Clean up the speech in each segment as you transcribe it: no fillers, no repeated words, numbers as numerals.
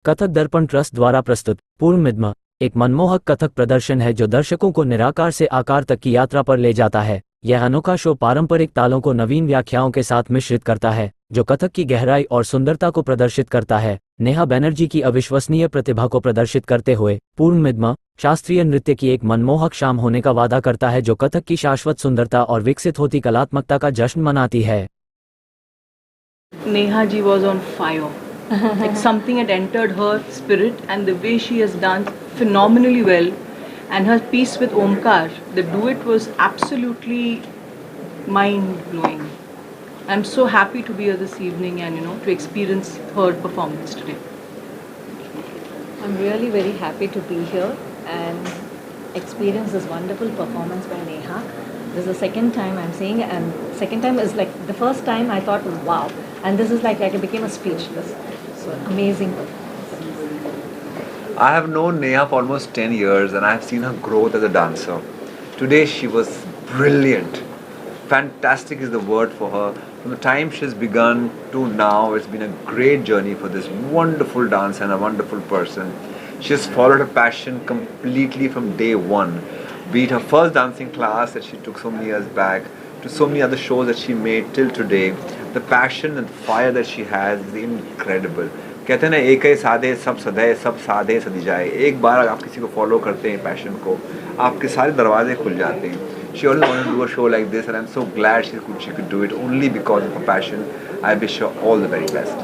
कथक दर्पण ट्रस्ट द्वारा प्रस्तुत पूर्ण मिद्मा एक मनमोहक कथक प्रदर्शन है जो दर्शकों को निराकार से आकार तक की यात्रा पर ले जाता है। यह अनोखा शो पारंपरिक तालों को नवीन व्याख्याओं के साथ मिश्रित करता है जो कथक की गहराई और सुंदरता को प्रदर्शित करता है। नेहा बनर्जी की अविश्वसनीय प्रतिभा को प्रदर्शित करते हुए पूर्ण मिद्मा शास्त्रीय नृत्य की एक मनमोहक शाम होने का वादा करता है जो कथक की शाश्वत सुंदरता और विकसित होती कलात्मकता का जश्न मनाती है। Neha ji was on fire. Like something had entered her spirit, and the way she has danced phenomenally well, and her piece with Omkar, the duet was absolutely mind blowing. I'm so happy to be here this evening and to experience her performance today. I'm really very happy to be here and experience this wonderful performance by Neha. This is the second time I'm seeing, and second time is like the first time I thought, wow, and this is like I became a speechless. So amazing performance. I have known Neha for almost 10 years and I have seen her growth as a dancer. Today she was brilliant. Fantastic is the word for her. From the time she's begun to now, it's been a great journey for this wonderful dancer and a wonderful person. She has followed her passion completely from day one. Be it her first dancing class that she took so many years back, to so many other shows that she made till today. The passion and fire that she has is incredible. कहते हैं ना एक ही साधे सब सधे सब साधे सदी जाए। एक बार आप किसी को फॉलो करते हैं पैशन को, आपके सारे दरवाजे खुल जाते हैं. She always wanted to do a show like this and I'm so glad she could do it only because of her passion. I wish her all the very best.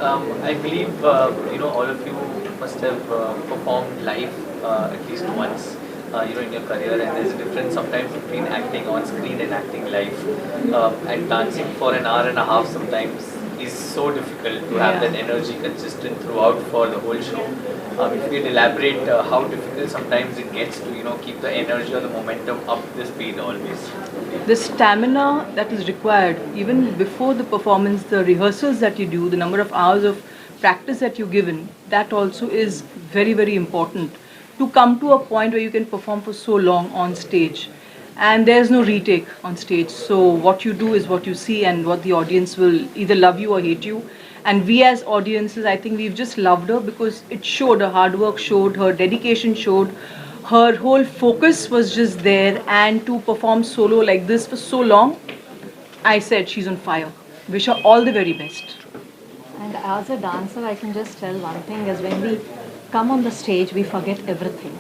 I believe all of you must have performed live at least once in your career, and there's a difference sometimes between acting on screen and acting live. And dancing for an hour and a half sometimes is so difficult to have that energy consistent throughout for the whole show. If you could elaborate how difficult sometimes it gets to keep the energy or the momentum up the speed always. The stamina that is required even before the performance, the rehearsals that you do, the number of hours of practice that you're given, that also is very, very important to come to a point where you can perform for so long on stage. And there's no retake on stage, so what you do is what you see, and what the audience will either love you or hate you. And we as audiences, I think we've just loved her because it showed, her hard work showed, her dedication showed, her whole focus was just there. And to perform solo like this for so long, I said she's on fire. Wish her all the very best. And as a dancer, I can just tell one thing is when we come on the stage, we forget everything.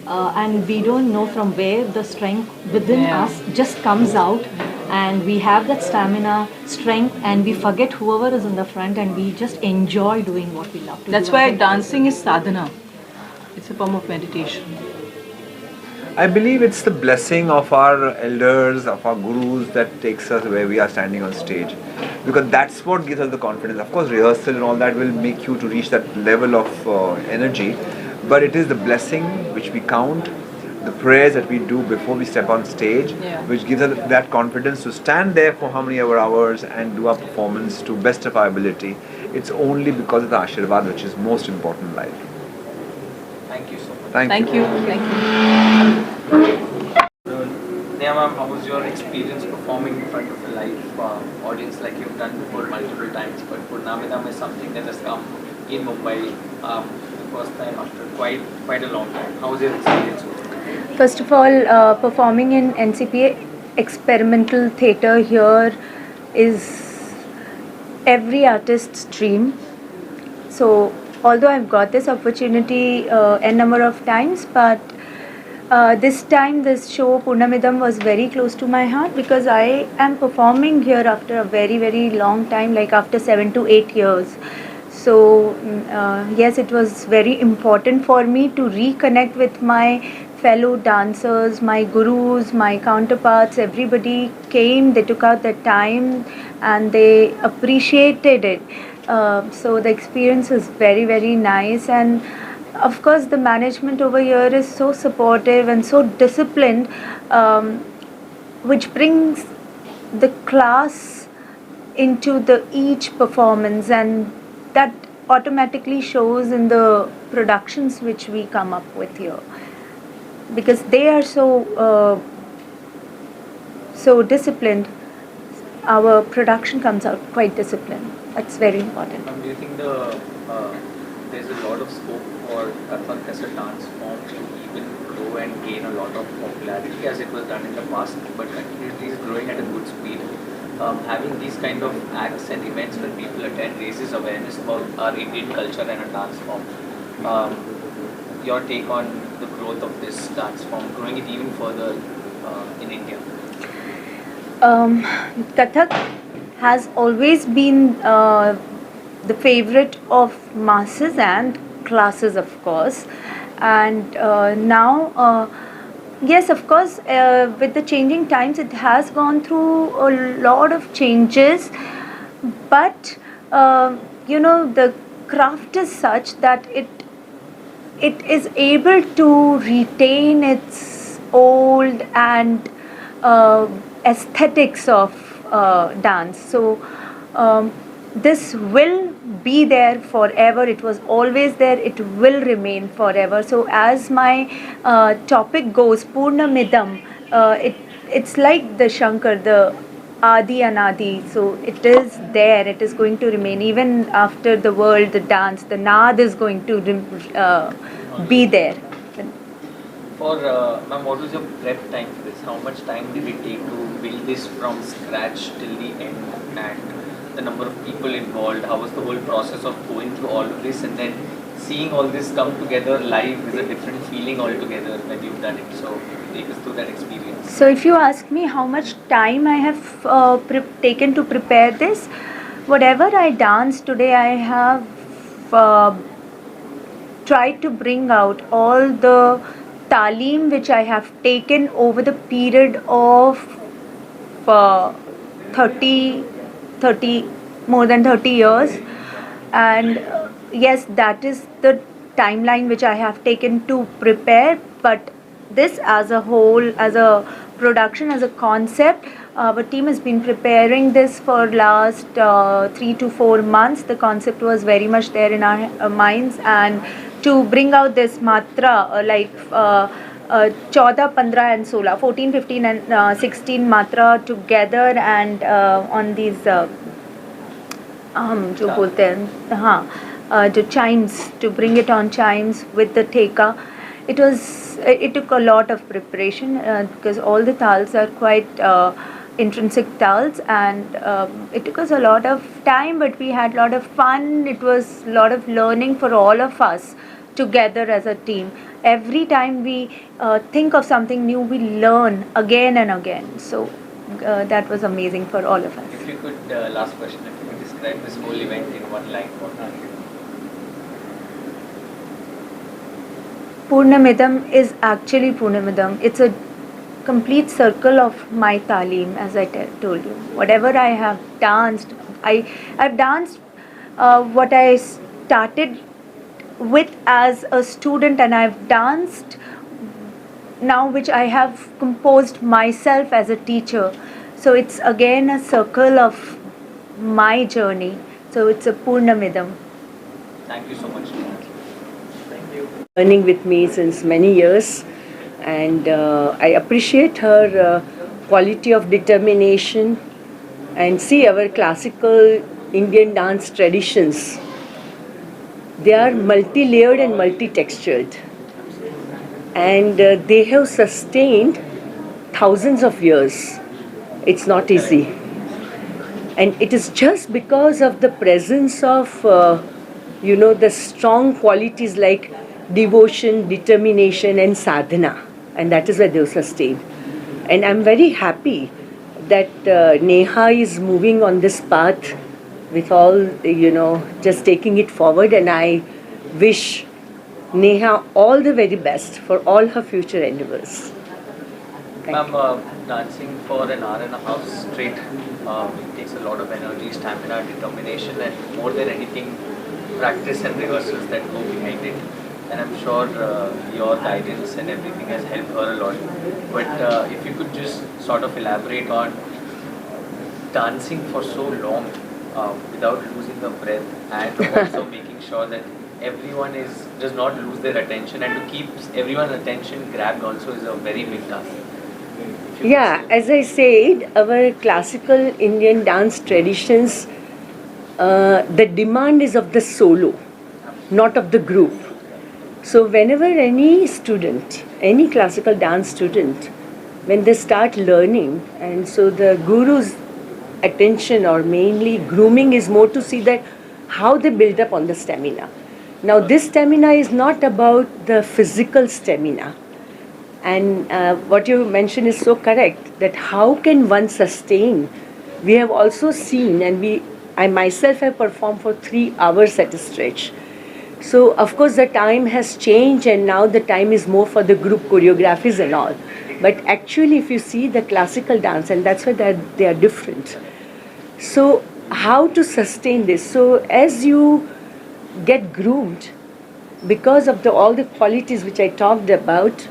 And we don't know from where the strength within us just comes out, and we have that stamina, strength, and we forget whoever is in the front, and we just enjoy doing what we love to do. That's why dancing is sadhana. It's a form of meditation. I believe it's the blessing of our elders, of our gurus that takes us where we are standing on stage. Because that's what gives us the confidence. Of course, rehearsal and all that will make you to reach that level of energy. But it is the blessing which we count, the prayers that we do before we step on stage, which gives us that confidence to stand there for how many hours and do our performance to best of our ability. It's only because of the Ashirvad which is most important in life. Thank you so much. Thank you. Thank you. Neha ma'am, how was your experience performing in front of a live audience like you've done before multiple times? But Purnamidam is something that has come in Mumbai the first time after quite a long time. How was your experience with it? First of all, performing in NCPA experimental theatre here is every artist's dream. So although I've got this opportunity a number of times, but this time this show Purnamidam was very close to my heart because I am performing here after a very, very long time, like after 7 to 8 years. So yes, it was very important for me to reconnect with my fellow dancers, my gurus, my counterparts. Everybody came, they took out their time and they appreciated it. So the experience was very, very nice, and of course the management over here is so supportive and so disciplined, which brings the class into the each performance, and that automatically shows in the productions which we come up with here, because they are so disciplined. Our production comes out quite disciplined. That's very important. Do you think the there's a lot of scope for Kathak as a dance form to even grow and gain a lot of popularity as it was done in the past, but continuously is growing at a good speed. Having these kind of acts and events when people attend raises awareness about our Indian culture and a dance form. Your take on the growth of this dance form, growing it even further in India? Kathak has always been the favorite of masses and classes, of course. And now, yes, of course, with the changing times, it has gone through a lot of changes. But the craft is such that it is able to retain its old and aesthetics of dance. So this will be there forever. It was always there. It will remain forever. So as my topic goes, Purnamidam, it's like the Shankar, the Adi Anadi. So it is there. It is going to remain even after the world. The dance, the Naad is going to be there. For ma'am, what was your prep time for this? How much time did it take to build this from scratch till the end, and the number of people involved? How was the whole process of going through all of this and then seeing all this come together live is a different feeling altogether when you've done it? So take us through that experience. So if you ask me how much time I have taken to prepare this, whatever I dance today, I have tried to bring out all the talim which I have taken over the period of 30 more than 30 years. And yes, that is the timeline which I have taken to prepare. But this as a whole, as a production, as a concept, our team has been preparing this for last 3 to 4 months. The concept was very much there in our minds, and to bring out this matra like 14, 15 and 16, 14, 15 and 16 matra together, and on these जो बोलते हैं जो chimes, to bring it on chimes with the theka. It took a lot of preparation because all the tals are quite intrinsic tals, and it took us a lot of time, but we had a lot of fun. It was a lot of learning for all of us together as a team. Every time we think of something new, we learn again and again. So that was amazing for all of us. If you could, last question, if you could describe this whole event in one line, what would you? Purnamidam is actually Purnamidam. It's a complete circle of my talim, as I told you. Whatever I have danced, I've danced what I started with as a student, and I've danced now which I have composed myself as a teacher. So it's again a circle of my journey. So it's a Purnamidam. Thank you so much. Thank you. Learning with me since many years, and I appreciate her quality of determination, and see our classical Indian dance traditions. They are multi-layered and multi-textured, and they have sustained thousands of years. It's not easy, and it is just because of the presence of the strong qualities like devotion, determination and sadhana, and that is why they have sustained. And I'm very happy that Neha is moving on this path with all, just taking it forward, and I wish Neha all the very best for all her future endeavors. Ma'am, dancing for an hour and a half straight it takes a lot of energy, stamina, determination, and more than anything, practice and rehearsals that go behind it. And I'm sure your guidance and everything has helped her a lot. But if you could just sort of elaborate on dancing for so long without losing the breath, and also making sure that everyone does not lose their attention, and to keep everyone's attention grabbed also is a very big task. Yeah, as I said, our classical Indian dance traditions, the demand is of the solo. not of the group. So whenever any student, any classical dance student, when they start learning, and so the guru's attention or mainly grooming is more to see that how they build up on the stamina. Now this stamina is not about the physical stamina. And what you mentioned is so correct, that how can one sustain? We have also seen, and I myself have performed for 3 hours at a stretch. So of course the time has changed, and now the time is more for the group choreographies and all. But actually if you see the classical dance, and that's why they are different. So how to sustain this? So as you get groomed, because of all the qualities which I talked about,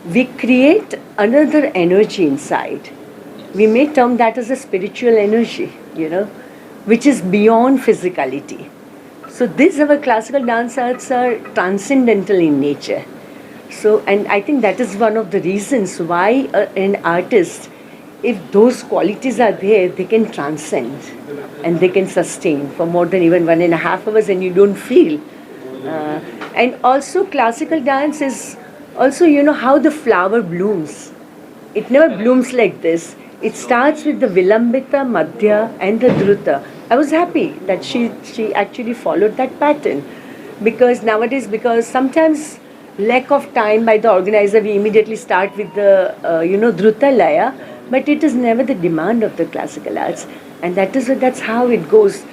we create another energy inside. We may term that as a spiritual energy, which is beyond physicality. So these our classical dance arts are transcendental in nature. So, and I think that is one of the reasons why an artist, if those qualities are there, they can transcend and they can sustain for more than even 1.5 hours, and you don't feel. And also classical dance is also, how the flower blooms. It never blooms like this. It starts with the Vilambita, Madhya and the Druta. I was happy that she actually followed that pattern, because nowadays, because sometimes lack of time by the organizer, we immediately start with the Druta Laya, but it is never the demand of the classical arts, and that's how it goes.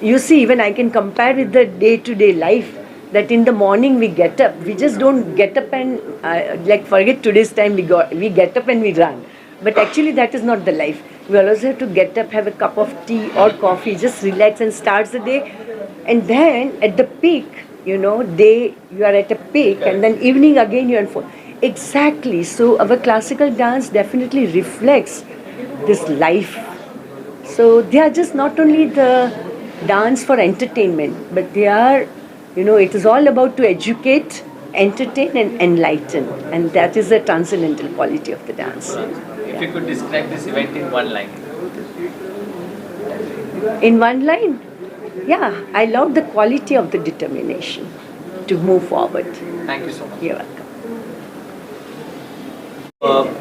You see, even I can compare with the day-to-day life, that in the morning we get up, we just don't get up and forget today's time, we get up and we run. But actually that is not the life. We always have to get up, have a cup of tea or coffee, just relax and starts the day. And then at the peak, day you are at a peak, and then evening again you are full. Exactly. So our classical dance definitely reflects this life. So they are just not only the dance for entertainment, but they are, it is all about to educate, entertain and enlighten, and that is the transcendental quality of the dance. If you could describe this event in one line. In one line? Yeah, I love the quality of the determination to move forward. Thank you so much. You're welcome.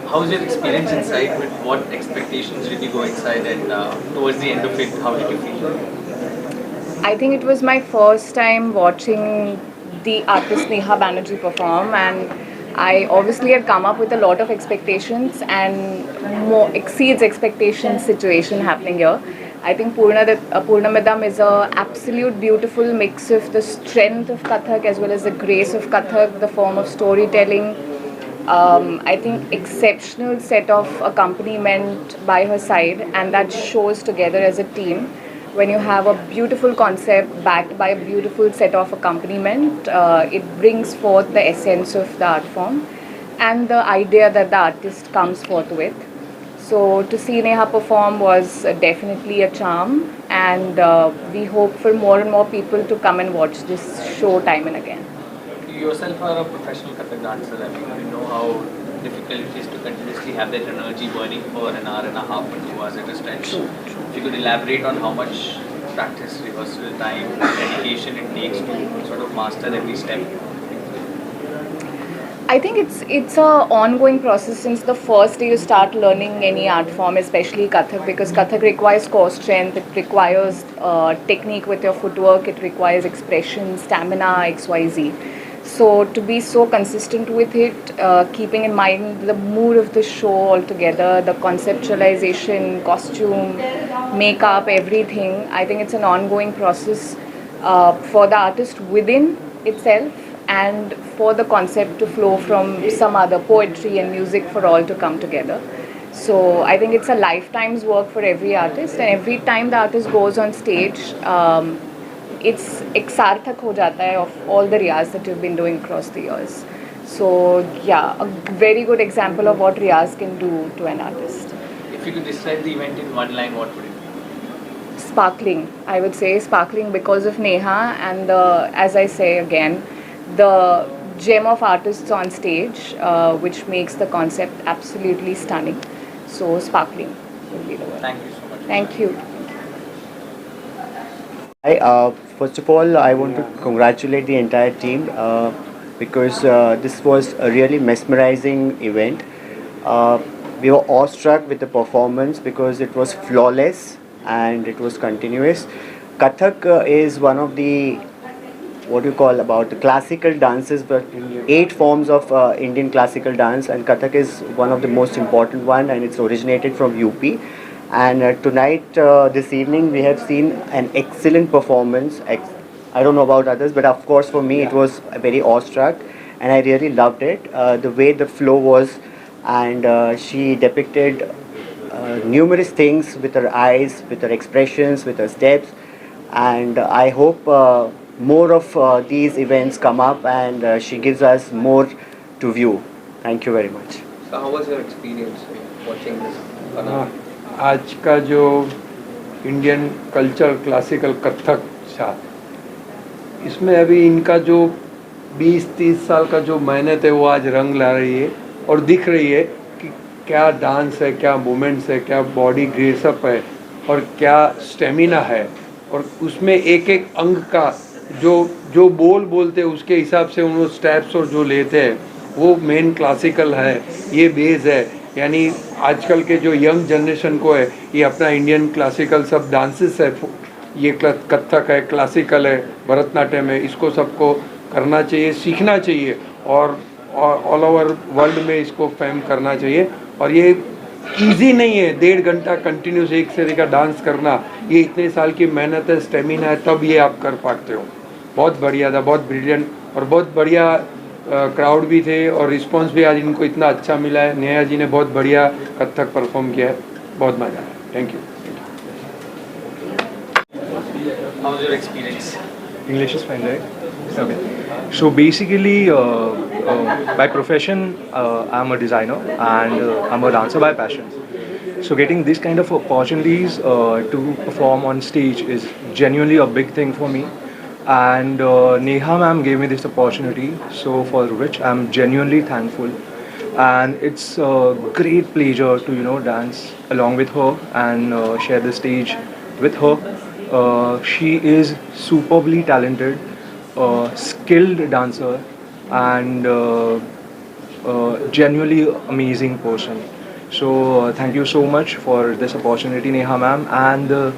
How was your experience inside? With what expectations did you go inside, and towards the end of it, how did you feel? I think it was my first time watching the artist Neha Banerjee perform, and I obviously had come up with a lot of expectations, and more exceeds expectations situation happening here. I think Purnamidam is a absolute beautiful mix of the strength of Kathak as well as the grace of Kathak, the form of storytelling. I think exceptional set of accompaniment by her side, and that shows together as a team. When you have a beautiful concept backed by a beautiful set of accompaniment, it brings forth the essence of the art form and the idea that the artist comes forth with. So to see Neha perform was definitely a charm, and we hope for more and more people to come and watch this show time and again. You yourself are a professional Kathak dancer. I mean, you know how difficult it is to continuously have that energy burning for an hour and a half or 2 hours at a stretch. If you could elaborate on how much practice, rehearsal time, dedication it takes to sort of master every step. I think it's a ongoing process since the first day you start learning any art form, especially Kathak, because Kathak requires core strength, it requires technique with your footwork, it requires expression, stamina, XYZ. So to be so consistent with it, keeping in mind the mood of the show altogether, the conceptualization, costume, makeup, everything, I think it's an ongoing process for the artist within itself, and for the concept to flow from some other poetry and music for all to come together. So I think it's a lifetime's work for every artist, and every time the artist goes on stage, it's eksarthak ho jata hai of all the riyaz that you've been doing across the years. So yeah, a very good example of what riyaz can do to an artist. If you could describe the event in one line, what would it be? Sparkling, I would say sparkling because of Neha, and as I say again, the gem of artists on stage, which makes the concept absolutely stunning. So sparkling would be the word. Thank you so much. Thank you. First of all, I want to congratulate the entire team because this was a really mesmerizing event. We were awestruck with the performance because it was flawless and it was continuous. Kathak is one of the what you call about the classical dances, but 8 forms of Indian classical dance, and Kathak is one of the most important one, and it's originated from UP. And tonight, this evening, we have seen an excellent performance. I don't know about others, but of course for me it was very awestruck, and I really loved it. The way the flow was, and she depicted numerous things with her eyes, with her expressions, with her steps, and I hope more of these events come up and she gives us more to view. Thank you very much. So how was your experience watching this? आज का जो Indian culture classical Kathak था, इसमें अभी इनका जो 20-30 साल का जो मेहनत है वो आज रंग ला रही है और दिख रही है कि क्या डांस है, क्या मूवमेंट्स है, क्या बॉडी ग्रेसअप है और क्या स्टेमिना है, और उसमें एक एक अंग का जो बोलते हैं उसके हिसाब से उन स्टेप्स और जो लेते हैं वो मेन क्लासिकल है, ये बेस है। यानी आजकल के जो यंग जनरेशन को है ये अपना इंडियन क्लासिकल सब डांसेस है, ये कथक है, क्लासिकल है, भरतनाट्यम है, इसको सबको करना चाहिए, सीखना चाहिए और ऑल ओवर वर्ल्ड में इसको फेम करना चाहिए। और ये इजी नहीं है 1.5 घंटा कंटिन्यूस एक से का डांस करना, ये इतने साल की मेहनत है, स्टेमिना है, तब ये आप कर पाते हो। बहुत बढ़िया था, बहुत ब्रिलियंट और बहुत बढ़िया क्राउड भी थे और रिस्पांस भी आज इनको इतना अच्छा मिला है। नेहा जी ने बहुत बढ़िया कथक परफॉर्म किया है, बहुत मजा आया। Thank you. How was your experience? English is fine, right? Okay. So basically, by profession, I'm a designer and I'm a dancer by passion. So getting this kind of opportunities to perform on stage is genuinely a big thing for me. And Neha ma'am gave me this opportunity, so for which I'm genuinely thankful. And it's a great pleasure to dance along with her and share the stage with her. She is superbly talented, skilled dancer, and genuinely amazing person. So thank you so much for this opportunity, Neha ma'am, and the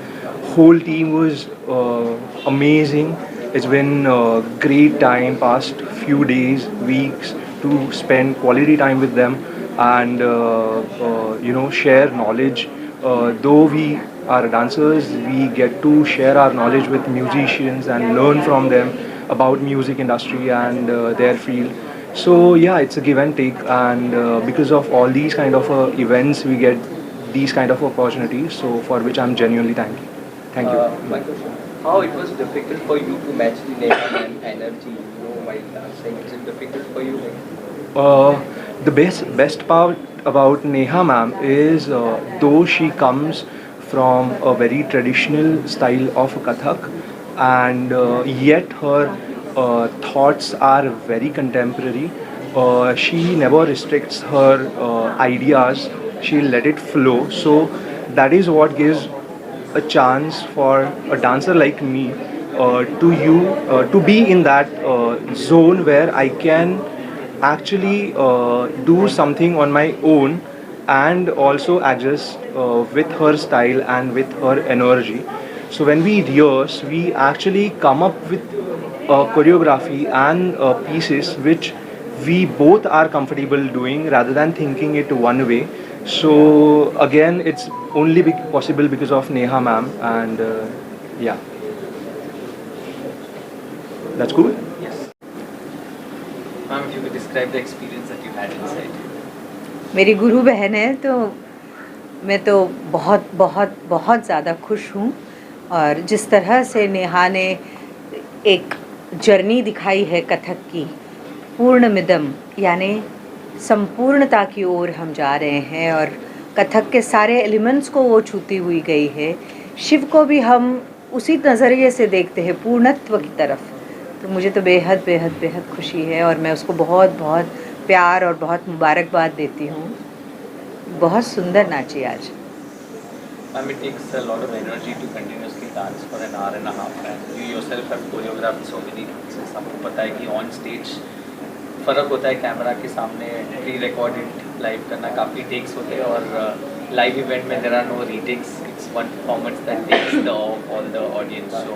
whole team was amazing. It's been a great time, past few days, weeks, to spend quality time with them and share knowledge. Though we are dancers, we get to share our knowledge with musicians and learn from them about music industry and their field. So yeah, it's a give and take, and because of all these kind of events, we get these kind of opportunities. So for which I'm genuinely thankful. Thank you. My question: how it was difficult for you to match the Neha and energy, while dancing? Is it difficult for you? The best part about Neha ma'am is though she comes from a very traditional style of Kathak, and yet her thoughts are very contemporary. She never restricts her ideas. She let it flow. So that is what gives a chance for a dancer like me to be in that zone where I can actually do something on my own and also adjust with her style and with her energy. So when we rehearse, we actually come up with choreography and pieces which we both are comfortable doing rather than thinking it one way. So again, it's only possible because of Neha ma'am, and yeah, that's cool. Yes. Ma'am, if you could describe the experience that you had inside. मेरी गुरु बहन है, तो मैं तो बहुत बहुत बहुत ज़्यादा खुश हूँ। और जिस तरह से नेहा ने एक जर्नी दिखाई है कथक की, पूर्णमिदम यानी संपूर्णता की ओर हम जा रहे हैं, और कथक के सारे एलिमेंट्स को वो छूती हुई गई है। शिव को भी हम उसी नज़रिए से देखते हैं, पूर्णत्व की तरफ। तो मुझे तो बेहद बेहद बेहद खुशी है, और मैं उसको बहुत बहुत प्यार और बहुत मुबारकबाद देती हूँ। बहुत सुंदर नाची आज। I mean, it takes a lot of energy to continuously dance for an hour and a half, and you yourself have choreographed so many dances. आपको पता है कि on stage फ़र्क होता है कैमरा के सामने प्री रिकॉर्डेड लाइव करना, काफ़ी टेक्स होते हैं, और लाइव इवेंट में there are no retakes, it's one performance that takes the all the audience. So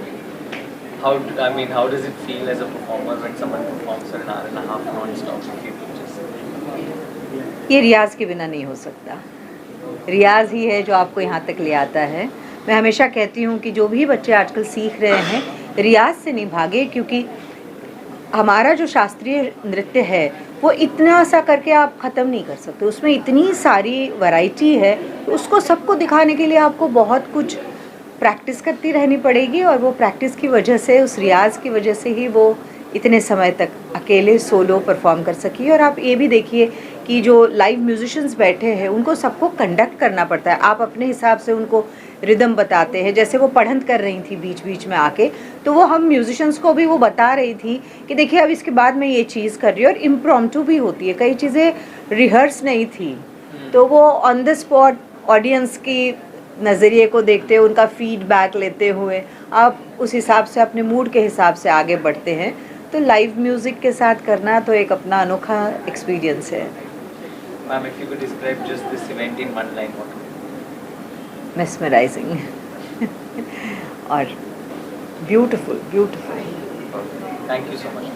how does it feel as a performer when someone performs for an hour and a half non-stop? If you could just... ये रियाज के बिना नहीं हो सकता. रियाज ही है जो आपको यहाँ तक ले आता है. मैं हमेशा कहती हूँ कि जो भी बच्चे आजकल सीख रहे हैं, रियाज से नहीं भागे, क्योंकि हमारा जो शास्त्रीय नृत्य है वो इतना सा करके आप ख़त्म नहीं कर सकते. उसमें इतनी सारी वैरायटी है, उसको सबको दिखाने के लिए आपको बहुत कुछ प्रैक्टिस करती रहनी पड़ेगी, और वो प्रैक्टिस की वजह से, उस रियाज की वजह से ही वो इतने समय तक अकेले सोलो परफॉर्म कर सकी. और आप ये भी देखिए कि जो लाइव म्यूजिशियंस बैठे हैं उनको सबको कंडक्ट करना पड़ता है. आप अपने हिसाब से उनको रिदम बताते हैं. जैसे वो पढ़ंत कर रही थी बीच बीच में आके, तो वो हम म्यूजिशियंस को भी वो बता रही थी कि देखिए अब इसके बाद मैं ये चीज़ कर रही हूँ. और इम्प्रॉम्प्टू भी होती है, कई चीज़ें रिहर्स नहीं थी, तो वो ऑन द स्पॉट ऑडियंस की नज़रिए को देखते हुए, उनका फीडबैक लेते हुए आप उस हिसाब से अपने मूड के हिसाब से आगे बढ़ते हैं. तो लाइव म्यूज़िक के साथ करना तो एक अपना अनोखा एक्सपीरियंस है. Ma'am, if you could describe just this event in one line, what would it be? Mesmerizing और beautiful. Thank you so much.